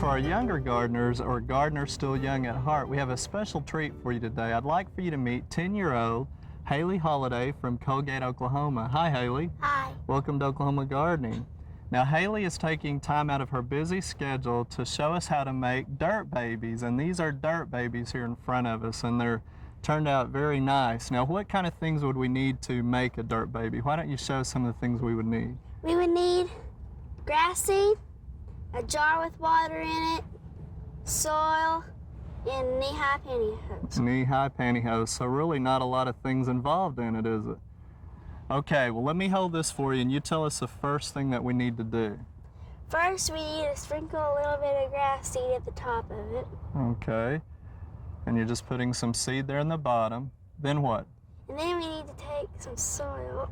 for our younger gardeners or gardeners still young at heart, we have a special treat for you today. I'd like for you to meet 10-year-old Hailee Holliday from Coalgate, Oklahoma. Hi, Hailee. Hi. Welcome to Oklahoma Gardening. Now, Hailee is taking time out of her busy schedule to show us how to make dirt babies, and these are dirt babies here in front of us, and they're turned out very nice. Now, what kind of things would we need to make a dirt baby? Why don't you show us some of the things we would need? We would need grass seed, a jar with water in it, soil, and knee-high pantyhose. Knee-high pantyhose, so really not a lot of things involved in it, is it? Okay, well let me hold this for you and you tell us the first thing that we need to do. First, we need to sprinkle a little bit of grass seed at the top of it. Okay, and you're just putting some seed there in the bottom. Then what? And then we need to take some soil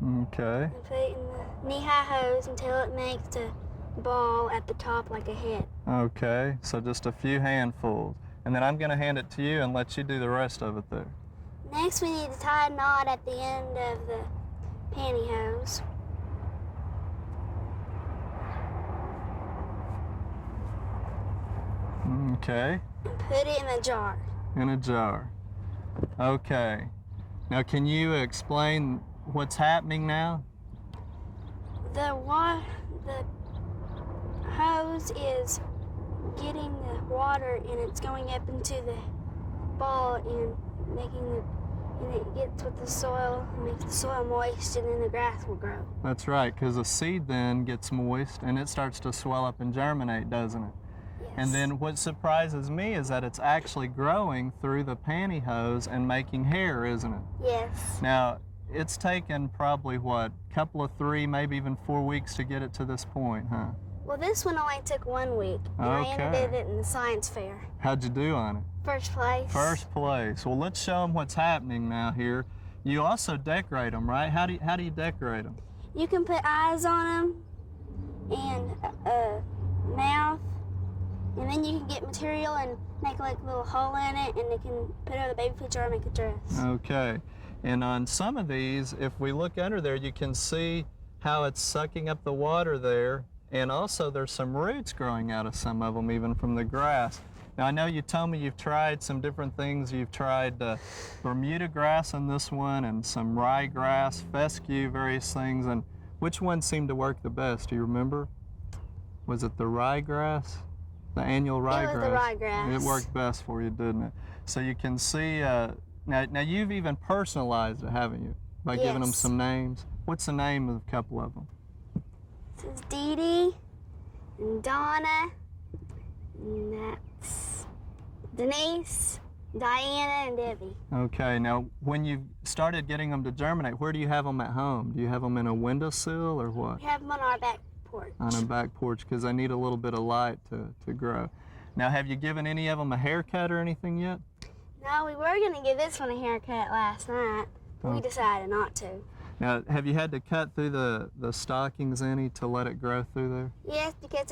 Okay. and put it in the knee-high hose until it makes a ball at the top like a head. Okay, so just a few handfuls. And then I'm going to hand it to you and let you do the rest of it there. Next, we need to tie a knot at the end of the pantyhose. Okay. And put it in a jar. In a jar. Okay. Now can you explain what's happening now? The hose is getting the water and it's going up into the ball and it gets with the soil and makes the soil moist, and then the grass will grow. That's right, because the seed then gets moist and it starts to swell up and germinate, doesn't it? Yes. And then what surprises me is that it's actually growing through the pantyhose and making hair, isn't it? Yes. Now, it's taken probably, what, a couple of 3, maybe even 4 weeks to get it to this point, huh? Well, this one only took 1 week, and I ended it in the science fair. How'd you do on it? First place. First place. Well, let's show them what's happening now here. You also decorate them, right? How do you decorate them? You can put eyes on them and a mouth, and then you can get material and make like a little hole in it, and it can put it on the baby picture or make a dress. Okay. And on some of these, if we look under there, you can see how it's sucking up the water there. And also there's some roots growing out of some of them, even from the grass. Now I know you told me you've tried some different things. You've tried Bermuda grass in this one and some ryegrass, fescue, various things. And which one seemed to work the best? Do you remember? Was it the ryegrass? The annual ryegrass? It was the ryegrass. It worked best for you, didn't it? So you can see, now you've even personalized it, haven't you? By giving them some names. What's the name of a couple of them? This is Dee Dee and Donna, and that's Denise, Diana, and Debbie. Okay, now when you started getting them to germinate, where do you have them at home? Do you have them in a windowsill or what? We have them on our back porch. On a back porch, because they need a little bit of light to grow. Now, have you given any of them a haircut or anything yet? No, we were going to give this one a haircut last night, but we decided not to. Now, have you had to cut through the stockings any to let it grow through there? Yes, because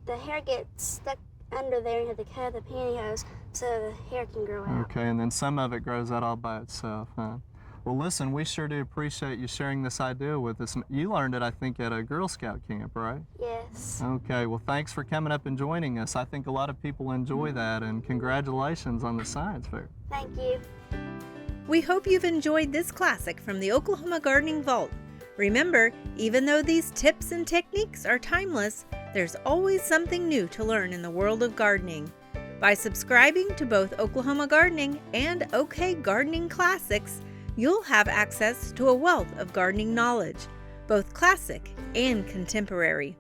the hair gets stuck under there and you have to cut the pantyhose so the hair can grow out. Okay, and then some of it grows out all by itself, huh? Well, listen, we sure do appreciate you sharing this idea with us. You learned it, I think, at a Girl Scout camp, right? Yes. Okay, well, thanks for coming up and joining us. I think a lot of people enjoy that, and congratulations on the science fair. Thank you. We hope you've enjoyed this classic from the Oklahoma Gardening Vault. Remember, even though these tips and techniques are timeless, there's always something new to learn in the world of gardening. By subscribing to both Oklahoma Gardening and OK Gardening Classics, you'll have access to a wealth of gardening knowledge, both classic and contemporary.